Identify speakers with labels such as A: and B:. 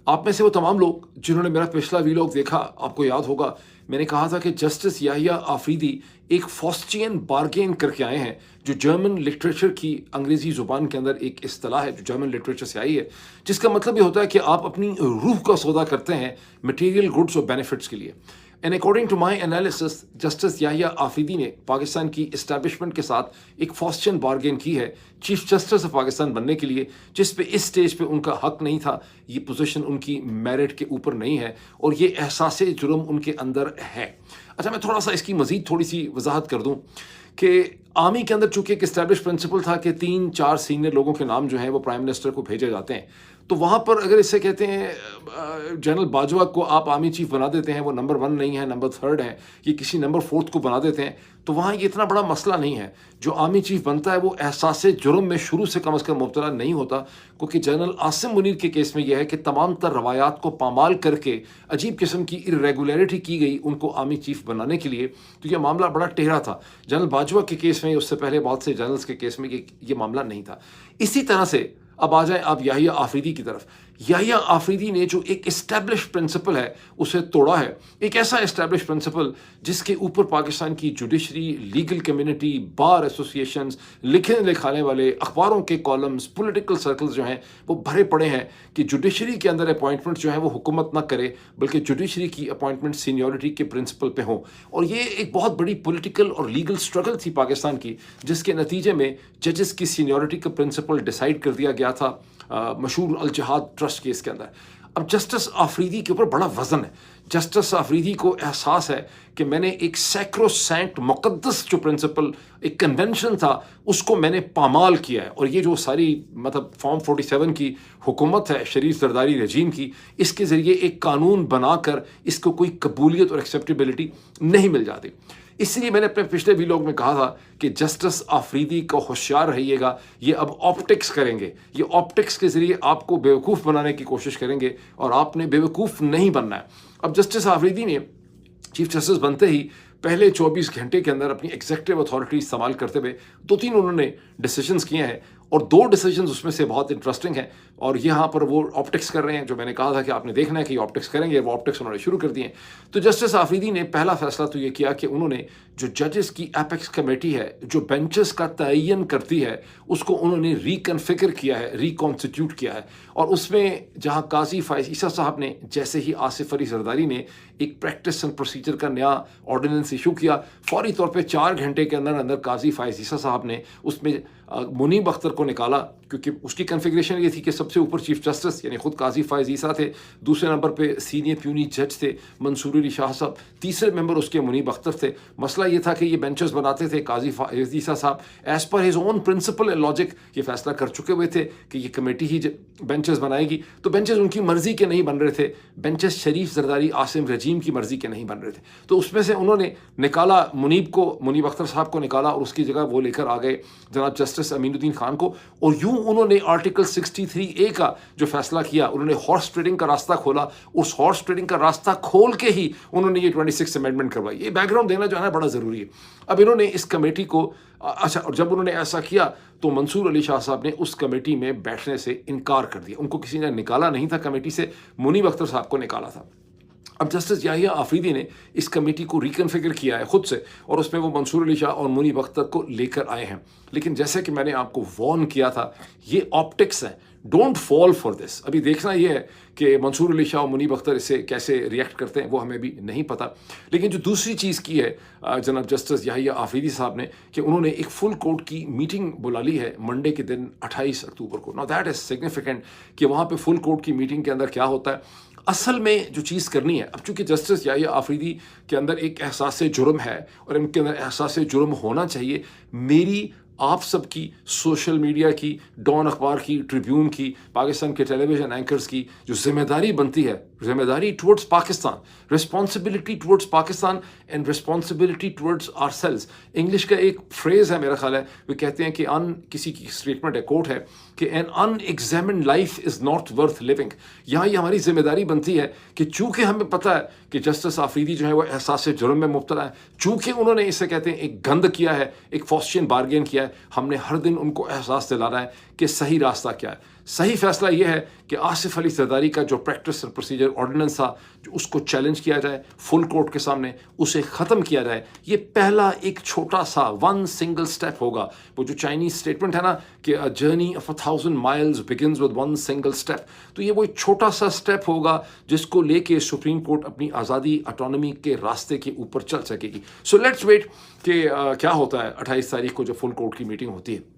A: آپ میں سے وہ تمام لوگ جنہوں نے میرا پچھلا ویلاگ دیکھا، آپ کو یاد ہوگا میں نے کہا تھا کہ جسٹس یحییٰ آفریدی ایک فاسچین بارگین کر کے آئے ہیں، جو جرمن لٹریچر کی انگریزی زبان کے اندر ایک اصطلاح ہے جو جرمن لٹریچر سے آئی ہے، جس کا مطلب یہ ہوتا ہے کہ آپ اپنی روح کا سودا کرتے ہیں مٹیریل گڈس اور بینیفٹس کے لیے. And according to my analysis, justice Yahya Afridi نے پاکستان کی اسٹیبلشمنٹ کے ساتھ ایک فاسچین بارگین کی ہے چیف جسٹس آف پاکستان بننے کے لیے، جس پہ اس سٹیج پہ ان کا حق نہیں تھا. یہ پوزیشن ان کی میرٹ کے اوپر نہیں ہے اور یہ احساس جرم ان کے اندر ہے. اچھا، میں تھوڑا سا اس کی مزید تھوڑی سی وضاحت کر دوں کہ آرمی کے اندر چونکہ ایک اسٹیبلش پرنسپل تھا کہ 3-4 سینئر لوگوں کے نام جو ہیں وہ پرائم منسٹر کو بھیجے جاتے ہیں، تو وہاں پر اگر اسے کہتے ہیں جنرل باجوہ کو آپ آرمی چیف بنا دیتے ہیں، وہ نمبر 1 نہیں ہے، نمبر 3 ہے، یہ کسی نمبر 4 کو بنا دیتے ہیں، تو وہاں یہ اتنا بڑا مسئلہ نہیں ہے. جو آرمی چیف بنتا ہے وہ احساس جرم میں شروع سے کم از کم مبتلا نہیں ہوتا، کیونکہ جنرل عاصم منیر کے کیس میں یہ ہے کہ تمام تر روایات کو پامال کر کے عجیب قسم کی irregularity کی گئی ان کو آرمی چیف بنانے کے لیے، تو یہ معاملہ بڑا ٹہرا تھا. جنرل باجوہ کے کیس میں، اس سے پہلے بہت سے جنرلز کے کیس میں یہ معاملہ نہیں تھا. اسی طرح سے اب آ جائیں آپ یحییٰ آفریدی کی طرف. یحییٰ آفریدی نے جو ایک اسٹیبلش پرنسپل ہے اسے توڑا ہے، ایک ایسا اسٹیبلش پرنسپل جس کے اوپر پاکستان کی جوڈیشری، لیگل کمیونٹی، بار ایسوسیشنز، لکھنے لکھانے والے، اخباروں کے کالمز، پولیٹیکل سرکلز جو ہیں وہ بھرے پڑے ہیں کہ جوڈیشری کے اندر اپوائنٹمنٹ جو ہیں وہ حکومت نہ کرے بلکہ جوڈیشری کی اپوائنٹمنٹ سینیورٹی کے پرنسپل پہ ہوں. اور یہ ایک بہت بڑی پولیٹیکل اور لیگل سٹرگل تھی پاکستان کی، جس کے نتیجے میں ججز کی سینیورٹی کا پرنسپل ڈیسائیڈ کر دیا گیا تھا مشہور الجہاد ٹرسٹ کیس کے اندر. اب جسٹس آفریدی کے اوپر بڑا وزن ہے. جسٹس آفریدی کو احساس ہے کہ میں نے ایک سیکرو سینٹ مقدس جو پرنسپل ایک کنونشن تھا اس کو میں نے پامال کیا ہے، اور یہ جو ساری مطلب فارم 47 کی حکومت ہے شریف زرداری رجیم کی، اس کے ذریعے ایک قانون بنا کر اس کو کوئی قبولیت اور ایکسیپٹیبلٹی نہیں مل جاتی. اس لیے میں نے اپنے پچھلے ویلاگ میں کہا تھا کہ جسٹس آفریدی کو ہوشیار رہیے گا، یہ اب آپٹکس کریں گے، یہ آپٹکس کے ذریعے آپ کو بیوقوف بنانے کی کوشش کریں گے اور آپ نے بیوقوف نہیں بننا ہے. اب جسٹس آفریدی نے چیف جسٹس بنتے ہی پہلے 24 گھنٹے کے اندر اپنی ایگزیکٹو اتھارٹی استعمال کرتے ہوئے 2-3 انہوں نے ڈیسیجنز کیے ہیں، اور 2 ڈیسیجنز اس میں سے بہت انٹرسٹنگ ہیں، اور یہاں پر وہ آپٹکس کر رہے ہیں جو میں نے کہا تھا کہ آپ نے دیکھنا ہے کہ یہ آپٹکس کریں گے، وہ آپٹکس انہوں نے شروع کر دیے ہیں. تو جسٹس آفریدی نے پہلا فیصلہ تو یہ کیا کہ انہوں نے جو ججز کی ایپیکس کمیٹی ہے جو بینچز کا تعین کرتی ہے اس کو انہوں نے ریکنفگر کیا ہے، ریکانسٹیٹیوٹ کیا ہے. اور اس میں جہاں قاضی فائز عیسیٰ صاحب نے جیسے ہی آصف علی زرداری نے ایک پریکٹس اینڈ پروسیجر کا نیا آرڈیننس ایشو کیا، فوری طور پہ 4 گھنٹے کے اندر اندر قاضی فائز عیسیٰ صاحب نے اس میں منیب اختر کو نکالا، کیونکہ اس کی کنفیگریشن یہ تھی کہ سب سے اوپر چیف جسٹس یعنی خود قاضی فائز عیسیٰ تھے، دوسرے نمبر پہ سینئر پیونی جج تھے منصور علی شاہ صاحب، تیسرے ممبر اس کے منیب اختر تھے. مسئلہ یہ تھا کہ یہ بینچز بناتے تھے، قاضی فائز عیسیٰ صاحب as per his own principle and logic یہ فیصلہ کر چکے ہوئے تھے کہ یہ کمیٹی ہی بینچز بنائے گی. تو بینچز ان کی مرضی کے نہیں بن رہے تھے، بینچز شریف زرداری عاصم رجیم کی مرضی کے نہیں بن رہے تھے. تو اس میں سے انہوں نے نکالا منیب اختر صاحب کو نکالا، اور اس کی جگہ وہ لے کر آ گئے جناب جسٹس امین الدین خان کو. اور یوں انہوں نے آرٹیکل 63A کا جو فیصلہ کیا، انہوں نے ہارس ٹریڈنگ کا راستہ کھولا. اس ہارس ٹریڈنگ کا راستہ کھول کے ہی انہوں نے یہ 26 امینڈمنٹ کروائی. یہ بیک گراؤنڈ دینا جو ہے نا بڑا ضروری ہے. اب انہوں نے اس کمیٹی کو اچھا، اور جب انہوں نے ایسا کیا تو منصور علی شاہ صاحب نے اس کمیٹی میں بیٹھنے سے انکار کر دیا. ان کو کسی نے نکالا نہیں تھا کمیٹی سے، منیب اختر صاحب کو نکالا تھا. اب جسٹس یحییٰ آفریدی نے اس کمیٹی کو ریکنفگر کیا ہے خود سے، اور اس میں وہ منصور علی شاہ اور منیب اختر کو لے کر آئے ہیں. لیکن جیسے کہ میں نے آپ کو وارن کیا تھا، یہ آپٹکس ہیں، ڈونٹ فال فار دس. ابھی دیکھنا یہ ہے کہ منصور علی شاہ اور منیب اختر اس سے کیسے ریئیکٹ کرتے ہیں، وہ ہمیں بھی نہیں پتہ. لیکن جو دوسری چیز کی ہے جناب جسٹس یحییٰ آفریدی صاحب نے کہ انہوں نے ایک فل کورٹ کی میٹنگ بلا لی ہے منڈے کے دن 28 اکتوبر کو. ناؤ دیٹ از سگنیفیکنٹ کہ وہاں پہ فل کورٹ کی میٹنگ کے اندر کیا ہوتا ہے. اصل میں جو چیز کرنی ہے، اب چونکہ جسٹس یحییٰ آفریدی کے اندر ایک احساس جرم ہے اور ان کے اندر احساس جرم ہونا چاہیے، میری آپ سب کی، سوشل میڈیا کی، ڈان اخبار کی، ٹریبیون کی، پاکستان کے ٹیلی ویژن اینکرز کی جو ذمہ داری بنتی ہے، ذمہ داری towards Pakistan, responsibility towards Pakistan and responsibility towards ourselves. English کا ایک فریز ہے میرا خیال ہے، وہ کہتے ہیں کہ کسی کی اسٹیٹمنٹ ہے، کوٹ ہے کہ an unexamined life is not worth living. یہاں یہ ہماری ذمہ داری بنتی ہے کہ چونکہ ہمیں پتہ ہے کہ جسٹس آفریدی جو ہے وہ احساس جرم میں مبتلا ہے، چونکہ انہوں نے اسے کہتے ہیں ایک گند کیا ہے، ایک فاسچین بارگین کیا ہے، ہم نے ہر دن ان کو احساس دلانا ہے کہ صحیح راستہ کیا ہے. صحیح فیصلہ یہ ہے کہ آصف علی زرداری کا جو پریکٹس اور پروسیجر آرڈیننس تھا جو اس کو چیلنج کیا جائے فل کورٹ کے سامنے، اسے ختم کیا جائے. یہ پہلا ایک چھوٹا سا ون سنگل سٹیپ ہوگا. وہ جو چائنیز اسٹیٹمنٹ ہے نا کہ a journey of 1,000 miles begins with one single step، تو یہ وہ ایک چھوٹا سا سٹیپ ہوگا جس کو لے کے سپریم کورٹ اپنی آزادی اٹانومی کے راستے کے اوپر چل سکے گی. سو لیٹس ویٹ کہ کیا ہوتا ہے 28 تاریخ کو جب فل کورٹ کی میٹنگ ہوتی ہے.